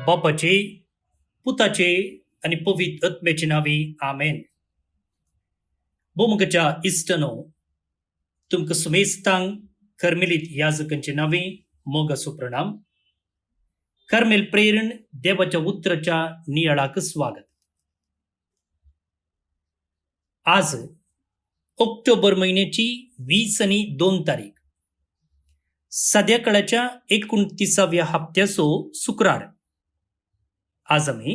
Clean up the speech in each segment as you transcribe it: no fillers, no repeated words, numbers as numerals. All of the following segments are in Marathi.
बापाचे, पुताचे आणि पवित्र आत्म्याचे नावे आमेन. बोमगच्या इष्टनो तुमक सुमेस्तांग कर्मेलित याजकांचे नावे मोग सुप्रणाम. कर्मेल प्रेरण देवाच्या उत्तराच्या नियाळाक स्वागत. आज ऑक्टोबर महिन्याची 20 आणि 2 तारीख, सध्याकाळच्या 29व्या हप्त्याचो शुक्रार. आज आम्ही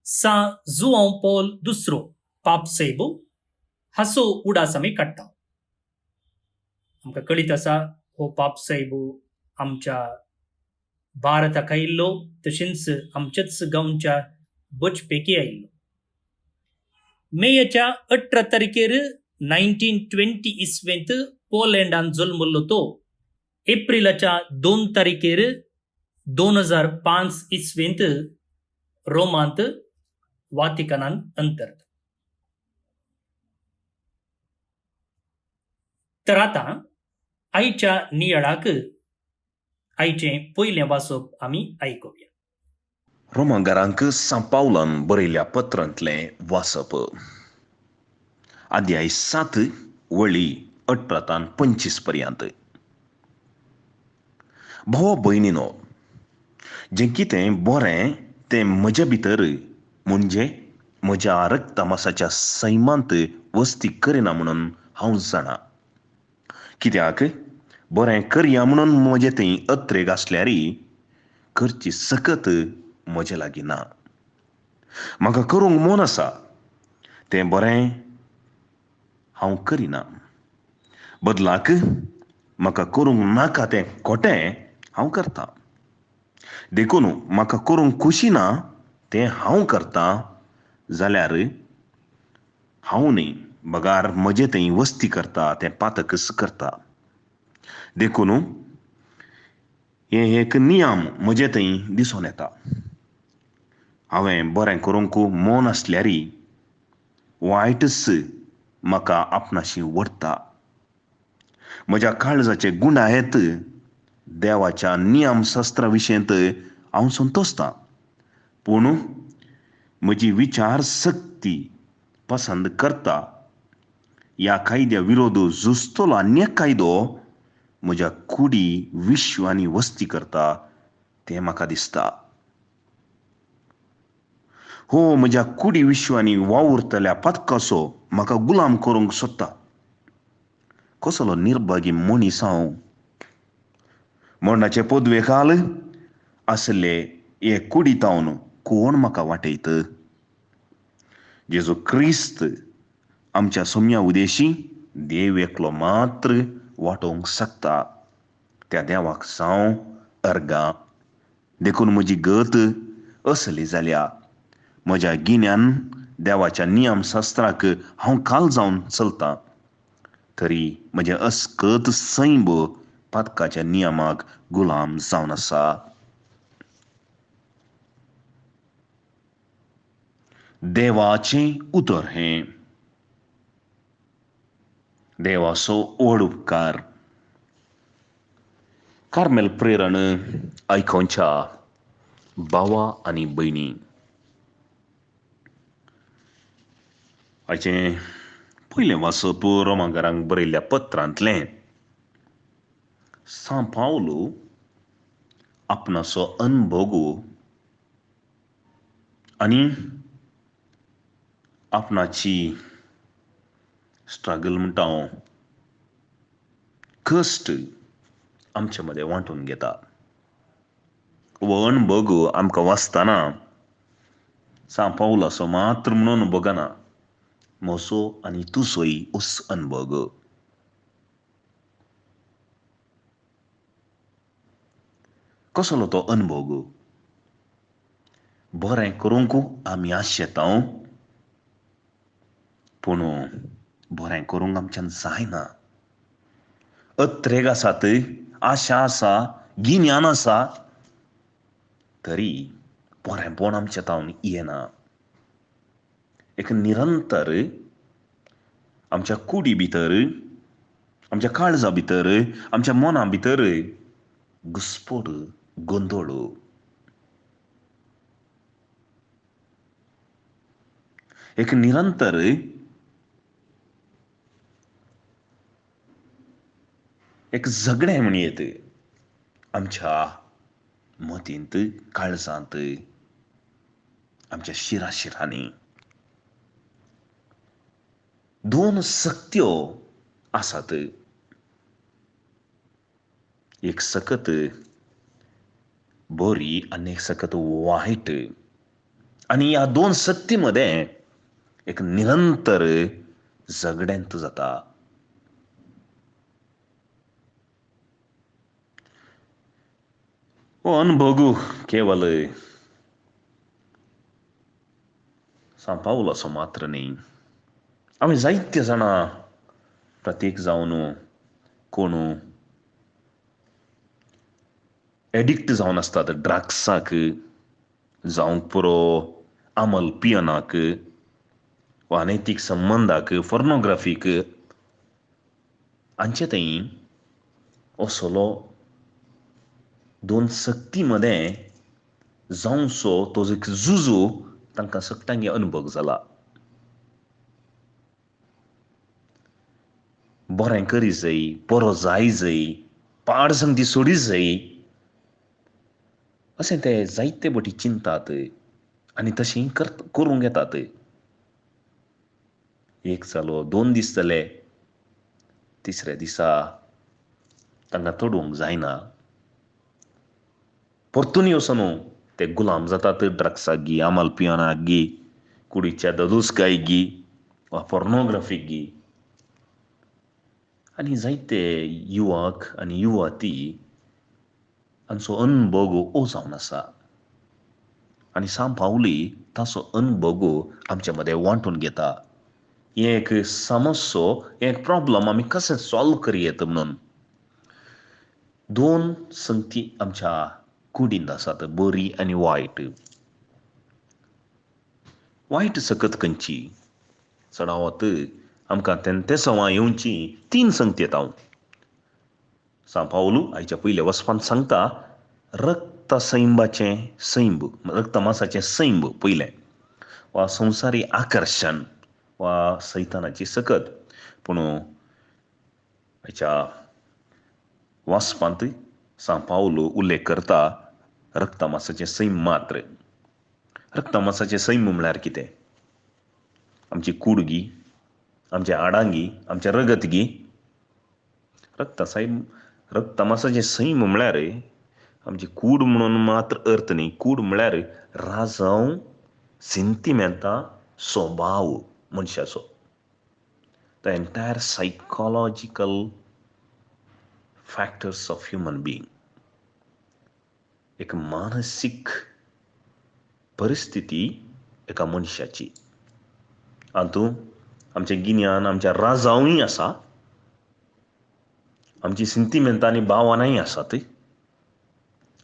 सा जुआंव पॉल दुसरो पाप सैबो हासो उडास आम्ही काडटा. आमकां कळीत आसा हो पाप सैबो आमच्या भारताक आयिल्लो, तशेंच आमच्याच गांवच्या बचपेकी आयिल्लो. मेच्या 18 तारखेर 1920 इसवेंत पोलंडान जल्मलो तो एप्रिलाच्या 2 तारखेर 2005 इसवेंत रोमांत वातिकनान अंतरत. तर आता आईच्या नियाळाक आईचे पयलें वाचप आमी आयकुया. रोमांकारांक सांपावलान बरयल्या पत्रांतलें वाचप. अध्याय 7 वळी 18 तान 25 पर्यंत. भावा भयणीनो, जें कितें बरें तें म्हज्या भितर म्हणजे म्हज्या रक्तमासाच्या सैमांत वस्ती करिना म्हणून हांव जाणा. कित्याक बरें करया म्हणून म्हजे थंय अत्रेक आसल्यारय करची सकत म्हजे लागीं ना. म्हाका करूंक मन आसा तें बरें हांव करिना. बदलाक म्हाका करूंक नाका तें खोटें हांव करतां. देखून म्हाका करूंक खुशी ना तें हांव करतां जाल्यार हांव न्ही, बगार म्हजे थंय वस्ती करता तें पातकच करता. देखून हें एक नियम म्हजे थंय दिसून येता. हांवें बरें करूंक मन आसल्यारय वायटच म्हाका आपणाशी ओडटा. म्हज्या काळजाचे गुंडायत देवाच्या नियमशास्त्रा विशयंत हांव संतोसतां. पूण म्हजी विचार शक्ती पसंद करता ह्या कायद्या विरोध झुजतलो आनी एक कायदो म्हज्या कुडी विश्वांनी वस्ती करता तें म्हाका दिसता. हो, म्हज्या कुडी विश्वांनी वावुरतल्या पथकाचो म्हाका गुलाम करूंक सोदता. कसलो निर्भागी मनीस हांव. मरणाचे पदवेखाल आसले हे कुडीतावन कोण म्हाका वाटयत? जेजू क्रिस्त आमच्या सोम्या उदेशी देव एकलो मात्र वाटोवंक शकता. त्या देवाक जावं अर्गां. देखून म्हजी गत असली जाल्या म्हज्या गिन्यान देवाच्या नियमशास्त्राक हांव काल जावन चलतां, तरी म्हजें अस्कत सैब पथकाच्या नियमाक गुलाम जावन आसा. देवाचें उतर हें. देवाचो व्हड उपकार. कार्मेल प्रेरण आयकोनच्या भावा आनी भयणी, हाचें पयलें वाचप रोमांकारांक बरयल्ल्या पत्रांतलें. सांपावलो आपणाचो अनुभव आनी आपणाची स्ट्रगल म्हणटा हांव कश्ट आमचे मदें वांटून घेता. हो अनुभव आमकां वाचतना सांपावलाचो मात्र म्हणून बगना, म्हजो आनी तुजोय उस अनुभव. कसलो तो अनुभव? बरें करूंक आमी आशेता, पूण बरें करूंक आमच्यान जायना. अत्रेक आसात, आशा आसा, गिन्यान आसा, तरी बरेंपण आमच्या तावन येना. एक निरंतर आमच्या कुडी भितर, आमच्या काळजा भितर, आमच्या मना भितर घुस्पड, गोंदळ. एक निरंतर एक झगडे म्हणयेत आमच्या मतींत, काळजांत, आमच्या शिराशिरांनी दोन सक्त्यो आसात. एक सकत बरी आणि एक सकत वाईट. आणि या दोन सत्तेमध्ये एक निरंतर झगड्यांत जाता. हो अनुभवू केवळ सांपावलो असो मात्र न्ही. आमी जायते जाणां प्रत्येक जावन कोण एडिक्ट जावन आसतात ड्रग्साक, जावं पुरो अंमल पियनाक, वा अनैतीक संबंधाक, पोर्नोग्राफीक. हांचे थंय असलो दोन सक्ती मध्ये जावंसो तो एक झुजू तांकां सगळ्यांक अनुभव जाला. बरें करी जाय, बरो जाय जाय, पाड संगती सोडी जाय, अशें ते जायते फावटी चिंतात आनी तशें करूंक येतात. एक जालो, 2 दीस जाले, तिसऱ्या दिसा तांकां तोडूंक जायना. परतून वचून ते गुलाम जातात ड्रग्साक गी, अंमल पियनाक गी, कुडीच्या ददुसकायक गी, वा पोर्नोग्राफीक गी. आनी जायते युवक आनी युवती हांचो अनुभव हो जावन आसा. आनी सांपावली ताचो अनुभव आमचे मदें वांटून घेता. हें एक समस्यो, एक प्रॉब्लम आमी कशें सॉल्व करयेत म्हणून. दोन संगती आमच्या कुडींत आसात, बरी आनी वायट. वायट सकत खंयची चडावत आमकां तेंते सवां येवची 3 संगती येता. सांपावलू आयच्या पयल्या वचपान सांगता रक्तसैंबाचें सैंब, रक्तमांसाचें सैंब पयलें, वा संवसारी आकर्शण वा सैतानाची सकत. पूण आयच्या वाचपांत सांपावलू उल्लेख करता रक्तमांसाचें सैम मात्र. रक्तमांसाचें सैम म्हळ्यार कितें? आमची कूड गी, आमच्या आडांगी, आमच्या रगत गी. रक्तमांसाचें सैम म्हळ्यार आमची कूड म्हणून मात्र अर्थ न्ही. कूड म्हळ्यार राजव सेंटिमेंटां, स्वभाव मनशाचो. The entire psychological factors of human being. एक मानसीक परिस्थिती एका मनशाची. हातूंत आमचें गिन्यान, आमच्या राजावय आसा, आमची सेंटिमेंटां आनी भावनाय आसात,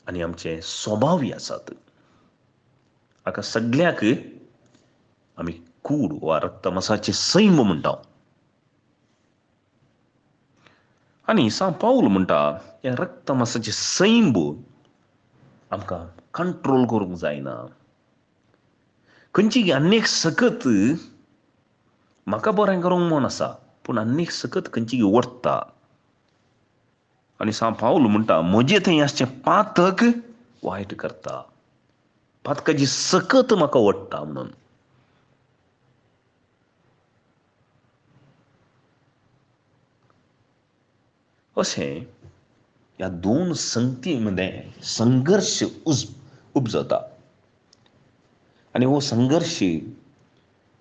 आनी आमचे स्वभावय आसात. हाका सगळ्याक आमी कूड वा रक्तमांसाचें सैम म्हणटा. आनी सांपावल म्हणटा हें रक्तमांसाचें सैंब आमकां कंट्रोल करूंक जायना. खंयची आनीक सकत म्हाका बरें करूंक म्हण आसा, पूण आनीक सकत खंयची वडटा. आनी सांपावल म्हणटा म्हजे थंय आसचें पातक वायट करता, पातकाची सकत म्हाका वडटा म्हणून. अशें ह्या दोन संगती मदें संघर्श उपजता. आनी हो संघर्श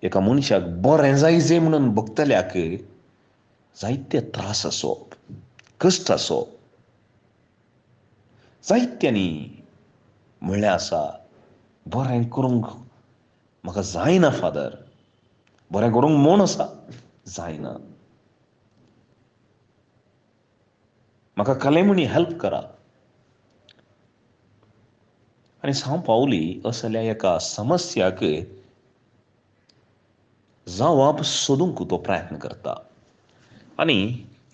एका मनशाक बरें जाय म्हणून भोगतल्याक जायते त्रास आसो, कश्ट आसो. जायत्यांनी म्हणलें आसा बरें करूंक म्हाका जायना फादर, बरें करूंक म्हण आसा जायना, म्हाका कलेमणी हेल्प करा. आनी सांपावली असल्या एका समस्याक जवाब सोदूंक तो प्रयत्न करता. आनी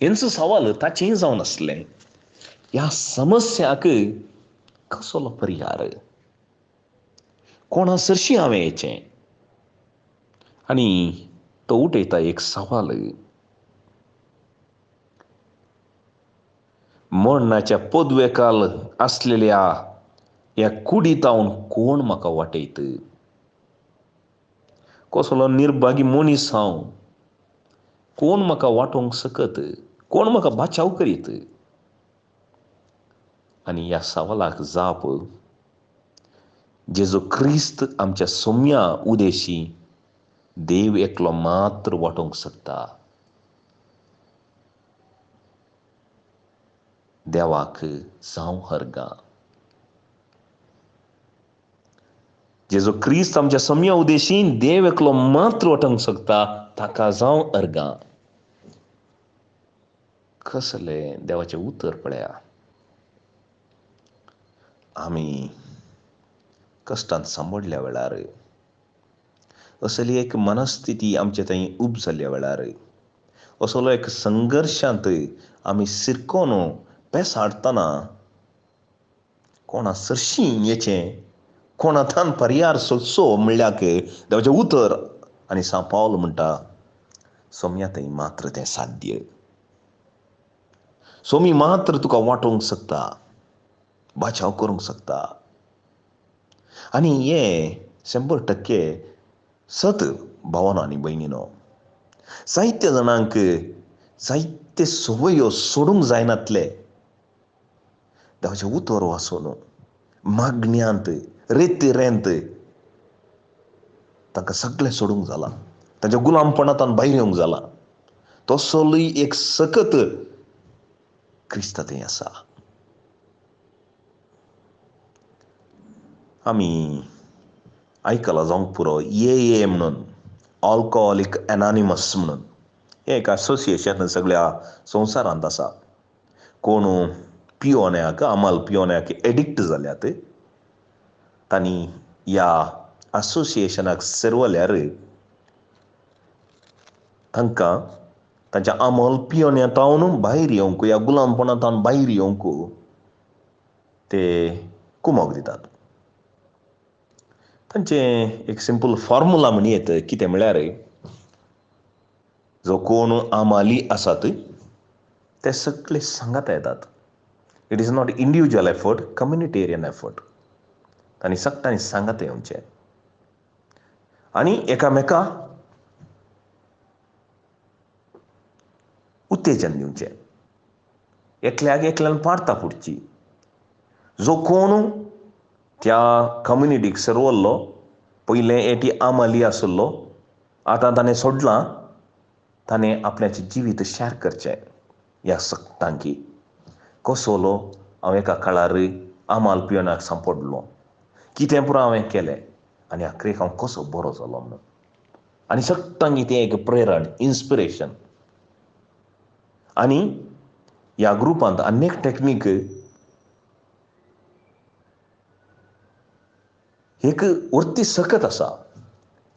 हेंचो सवाल ताचेंय जावन आसलें ह्या समस्याक कसलो पर्याय, कोणा सरशी हांवें हेचें. आणि तो उठयता एक सवाल, मरणाच्या पदवेकाल असलेल्या या कुडीतावन कोण म्हाका वाटयत? कसलो निर्भागी मनीस हांव, कोण म्हाका वाटोवंक सकत, कोण म्हाका बाचाव करीत? आणि ह्या सवालाक जाप जेजो क्रिस्त आमच्या सोम्या उदेशी देव एकलो मात्र वाटोवंक शकता. देवाक जावं हरगां. जेजो क्रिस्त आमच्या सोम्या उदेशीन देव एकलो मात्र वाटोवंक शकता, ताका जावं हरगां. कसलें देवाचें उतर पळया. आमी कश्टांत सांबडल्या वेळार, असली एक मनस्थिती आमचे थंय उब जाल्ल्या वेळार, असलो एक संघर्शांत आमी शिरकोन पेसाडटना कोणा सरशीं येचें, कोणाथान पर्याय सोदचो म्हणल्याक देवाचें उतर आनी सा पावल म्हणटा, सोम्या थंय मात्र तें साध्य. सोमी मात्र तुका वाटोवंक शकता, बाचाव करूंक शकता. आनी हें 100% सत भावांनो आनी भयणीनो. जायत्या जाणांक जायते संवयो सोडूंक जायनातले. देवाचें उतर वाचून मागण्यांत रेत तांकां सगळें सोडूंक जालां. तांच्या गुलामपणांतल्यान भायर येवंक जालां. तसलोय एक सकत क्रिस्ता थंय आसा. आमी आयकलां जावंक पुरो AA म्हणून, अल्कोहोलिक एनॉनिमस म्हणून, हें एक असोसिएशन सगळ्या संवसारांत आसा. कोण पियोन्याक, आमाल पियोन्याक एडिक्ट जाल्यात, तांणी ह्या असोसिएशनाक सेरवल्यार तांकां तांच्या आमल पियोन्यांतावन भायर येवंक, ह्या गुलामपणांतल्यान भायर येवंक ते कुमक दितात. तांचें एक सिंपल फॉर्मुला म्हणयत, कितें म्हळ्यार जो कोण आमाली आसात ते सगळे सांगात येतात. It is not individual effort, communitarian effort. तांणी सगळ्यांनी सांगात येवचें आनी एकामेका उत्तेजन दिवचें. एकल्यान पाडता फुडची. जो कोण त्या कम्युनिटीक सरवल्लो, पयलें एटी आमाली आसलो, आतां ताणें सोडलां, ताणें आपल्याचें जिवीत शॅर करचें ह्या सक्तांकी. कसलो हांव एका काळार आमाल पियोनाक सांपडलो, कितें पुरो हांवें केलें आनी आखरेक हांव कसो बरो जालो म्हणून. आनी सक्तांकी तें एक प्रेरण, इन्स्पिरेशन. आनी ह्या ग्रुपांत अनेक टॅक्नीक एक वरती सकत आसा.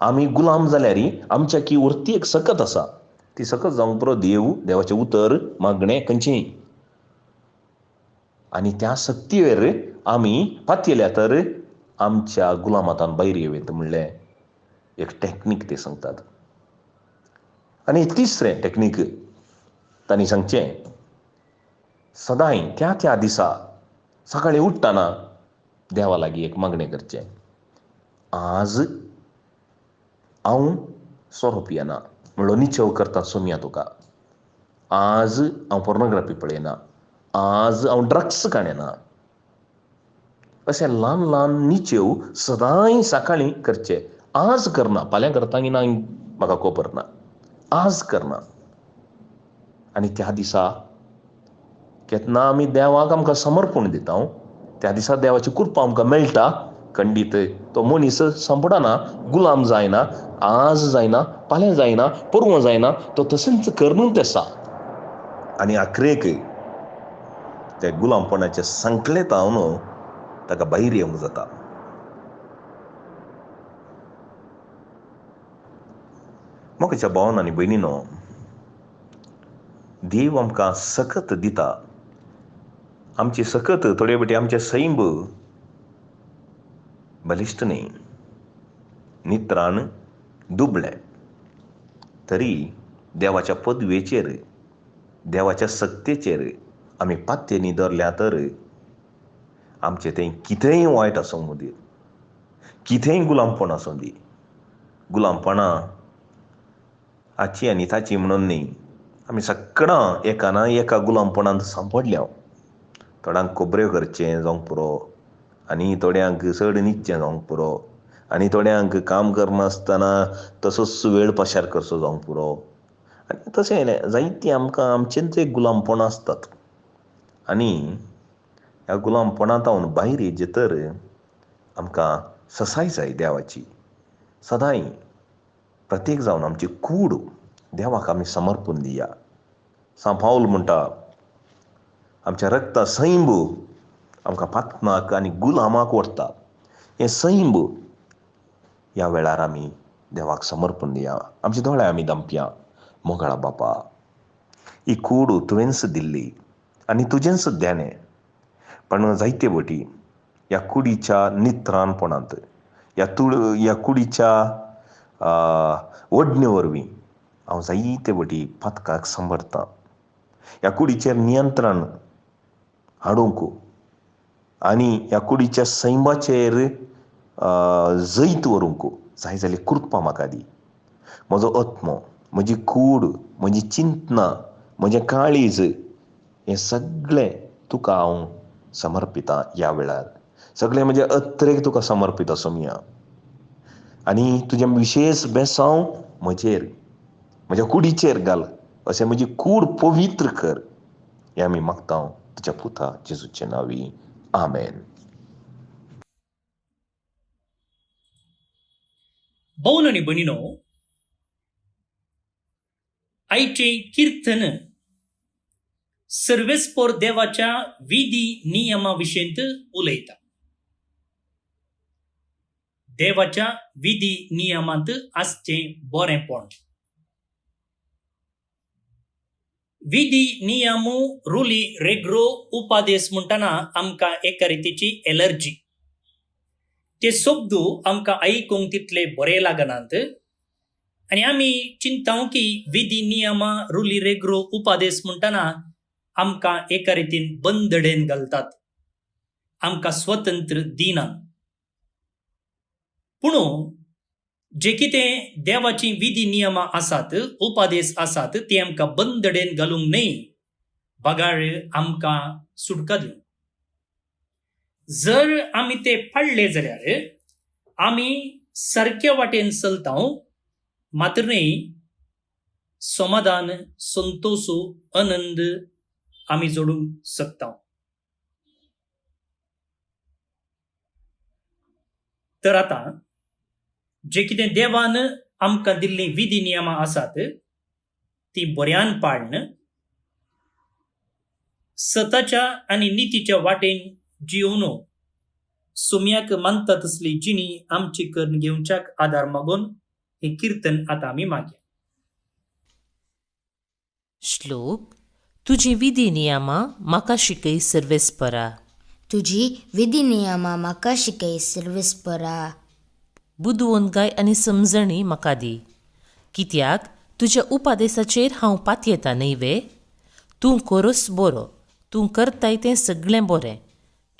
आमी गुलाम जाल्यार आमच्या की वरती एक सकत आसा. ती सकत जावंक पुरो देवाचें उतर मागणें खंयचेंय. आनी त्या सक्तीयेर आमी पातयेल्या तर आमच्या गुलामांतल्यान भायर येवं म्हणलें एक टॅक्नीक ते सांगतात. आनी तिसरें टॅक्नीक तांणी सांगचें, सदांय त्या दिसा सकाळीं उठ्ठाना देवा लागीं एक मागणें करचें. आज हांव सोरो पियेना, म्हणलो निचेव करता सोम्या तुका. आज हांव पोर्नोग्राफी पळयना, आज हांव ड्रग्स काडना. अशें ल्हान ल्हान निचेव सदांय सकाळीं करचे. आज करना, फाल्यां करता की ना म्हाका खबर ना, आज करना. आनी त्या दिसा केन्ना आमी देवाक आमकां समर्पण दिता, त्या दिसा देवाची कृपा आमकां मेळटा. खंडीत तो मनीस संपडना, गुलाम जायना, आज जायना, फाल्यां जायना, परवां जायना, तो तशेंच करूनच आसा. आनी आखरेक ते गुलामपणाचे संकलेतावन ताका भायर येवंक जाता. मोगाच्या भावांनो आनी भयणीनो, देव आमकां सकत दिता. आमची सकत थोडे फावटी आमचें सैम बलिश्ट न्ही, नित्रान दुबळें. तरी देवाच्या पदवेचेर, देवाच्या सत्तेचेर आमी पात्य न्ही धरल्या तर आमचें तें कितेंय वायट आसूं दी, कितेंय गुलामपण आसूं दी, गुलामपणां हाची आनी ताची म्हणून न्ही, आमी सगळां एका ना एका गुलामपणांत सांपडल्या. थोड्यांक खोबऱ्यो करचें जावंक पुरो, आनी थोड्यांक चड न्हिदचें जावंक पुरो, आनी थोड्यांक काम करनासतना तसोच वेळ पसार करचो जावंक पुरो. आनी तशें न्ही, जायतीं आमकां आमचेंच एक गुलामपणां आसतात. आनी ह्या गुलामपणांतावन भायर येयचे तर आमकां ससाय जाय देवाची. सदांय प्रत्येक जावन आमची कूड देवाक आमी समर्पून दिया. सांत पावल म्हणटा, आमच्या रक्ता सैंब आमकां पातनाक आनी गुलामाक व्हरता. हें सैंब ह्या वेळार आमी देवाक समर्पून दिया. आमचे दोळे आमी धांपया. मोगाळा बापा, ही कूड तुवेंच दिल्ली आनी तुजेंच देणें. पण जायते फावटी ह्या कुडीच्या नित्राणपणांत, ह्या कुडीच्या ओडणे वरवीं हांव जायते फावटी पातकाक समरतां. ह्या कुडीचेर नियंत्रण हाडूंक आनी ह्या कुडीच्या सैंबाचेर जैत व्हरूंक जाय जाल्यार कृपा म्हाका दी. म्हजो आत्मो, म्हजी कूड, म्हजी चिंतनां, म्हजें काळीज हें सगळें तुका हांव समर्पितां. ह्या वेळार सगळें म्हजे अत्रेक तुका समर्पीत आसूंया. आनी तुजें विशेश बेसांव म्हजेर, म्हज्या कुडीचेर घाल. अशें म्हजी कूड पवित्र कर. हें आमी मागतां तुज्या पुता जेजूचे नांवी. आमेन. भाऊन आनी भयणीनो, आयचें किर्तन सर्वेस्पर देवाच्या विधी नियमा विशयंत उलयता. देवाच्या विधी नियमांत आसचें बरेंपण. विधी नियम रुली रेग्रो उपादेश म्हणटना आमकां एका रितीची एलर्जी. ते शब्द आमकां आयकूंक तितले बरे लागनात आनी आमी चिंताव की विधी नियमा रुली रेग्रो उपादेश म्हणटना आमकां एका रितीन बंदडेन घालतात, आमकां स्वतंत्र दिनात. पूण जे कितें देवाची विधी नियमां आसात, उपादेश आसात, ते आमकां बंदडेन घालूंक न्हय, बगाळ आमकां सुटका दिवंक. जर आमी ते पाळले जाल्यार आमी सारक्या वाटेन चलता, मात्र न्हय समाधान, संतोष, आनंद आमी जोडूंक शकता. तर आतां जे कितें देवान आमकां दिल्लीं विधी नियमां आसात ती बऱ्यान पाळन सताच्या आनी नितीच्या वाटेन जिवन सुम्याक मानता तसली जिणी आमची करून घेवच्याक आदार मागून हे कीर्तन आतां आमी मागया. श्लोक. तुजी विधी नियमां म्हाका शिकय सर्वेस्परा. तुजी विधी नियमां म्हाका शिकय सर्वेस्परा. बुदवंतगाय आनी समजणी म्हाका दी, कित्याक तुज्या उपादेशाचेर हांव पातयेता न्हय. तूं करोस बरो, तूं करताय तें सगळें बरें.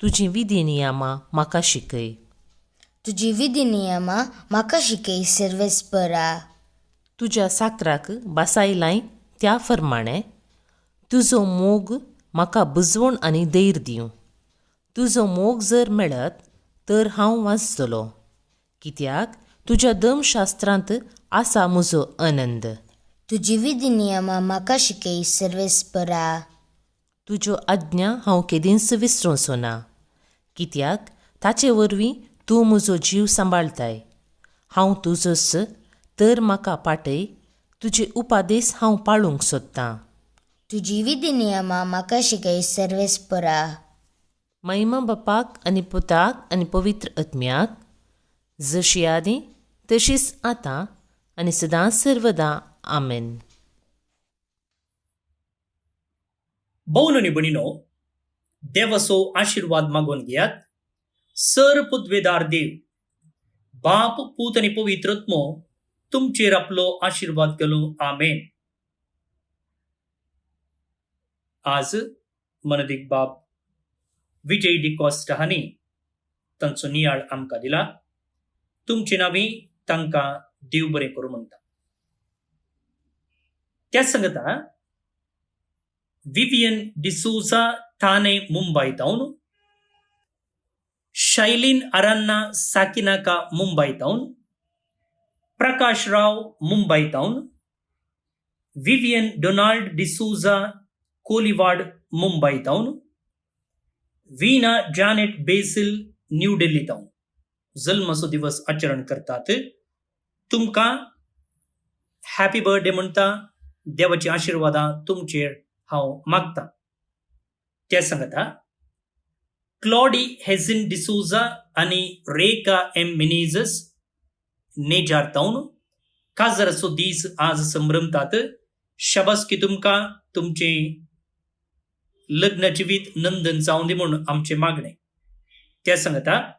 तुजी विधी नियमां म्हाका शिकय. तुजी विधी नियमां म्हाका शिकय सर्वेस्परा. तुज्या साकराक बासायलाय त्या प्रमाणें तुजो मोग म्हाका बुजवण आनी धैर्य दिवं. तुजो मोग जर मेळत तर हांव वाचतलों, कित्याक तुज्या धर्मशास्त्रांत आसा म्हजो आनंद. तुजी विधी नियमां म्हाका शिकय सर्वेस्परा. तुज्यो आज्ञा हांव केदींच विसरूंचो ना, कित्याक ताचे वरवीं तूं म्हजो जीव सांबाळताय. हांव तुजोच तर म्हाका पाटय. तुजे उपादेश हांव पाळूंक सोदतां. तुजी विधी नियमां म्हाका शिकय सर्वेस्परा. महिमा बापाक आनी पुताक आनी पवित्र आत्म्याक, जशी आदी तशीच आतां आनी सदांच सर्वदा. आमेन. भाऊन आनी भयणीनो, देवाचो आशीर्वाद मागून घेयात. सर पुतवेदार देव, बाप, पूत आनी पवित्र आत्मो तुमचेर आपलो आशीर्वाद केलो आमेन. आज मनदीक बाब विजय डिकॉस्ट हांणी तांचो नियाळ आमकां दिला. तुमचे नांवी तांकां देव बरें करूं म्हणटा. त्या सांगता विवियन डिसूजा ठाणे मुंबईतावन, शैलीन अरान्ना साकिनाका मुंबईतावन, प्रकाश राव मुंबईतावन, विवियन डोनाल्ड डिसूजा कोलिवाड मुंबईतावन, वीना जॅनेट बेसिल न्यू दिल्लीतावन जल्माचो दिवस आचरण करतात. तुमकां हॅपी बर्थडे म्हणटा. देवाची आशीर्वादां तुमचेर हांव मागता. ते सांगता क्लॉडी हेझिन डिसूजा आनी रेका एम मिनेझस नेजारतावन काजराचो दीस आज संभ्रमतात. शाबासकी तुमकां. तुमचे लग्न जिवीत नंदन जावं दी म्हूण आमचे मागणे. ते सांगता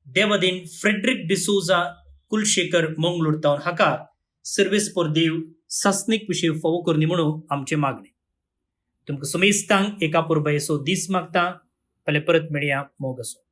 देवादीन फ्रेडरिक डिसूजा कुलशेखर मंगळूर तावन हाका सर्वेस पोर देव सासणीक विशीं फावो करनी म्हणून आमचे मागणे. तुमकां सुमेस्तांक एका पुरबायेचो दीस मागता. फाल्यां परत मेळया. मोग आसूं.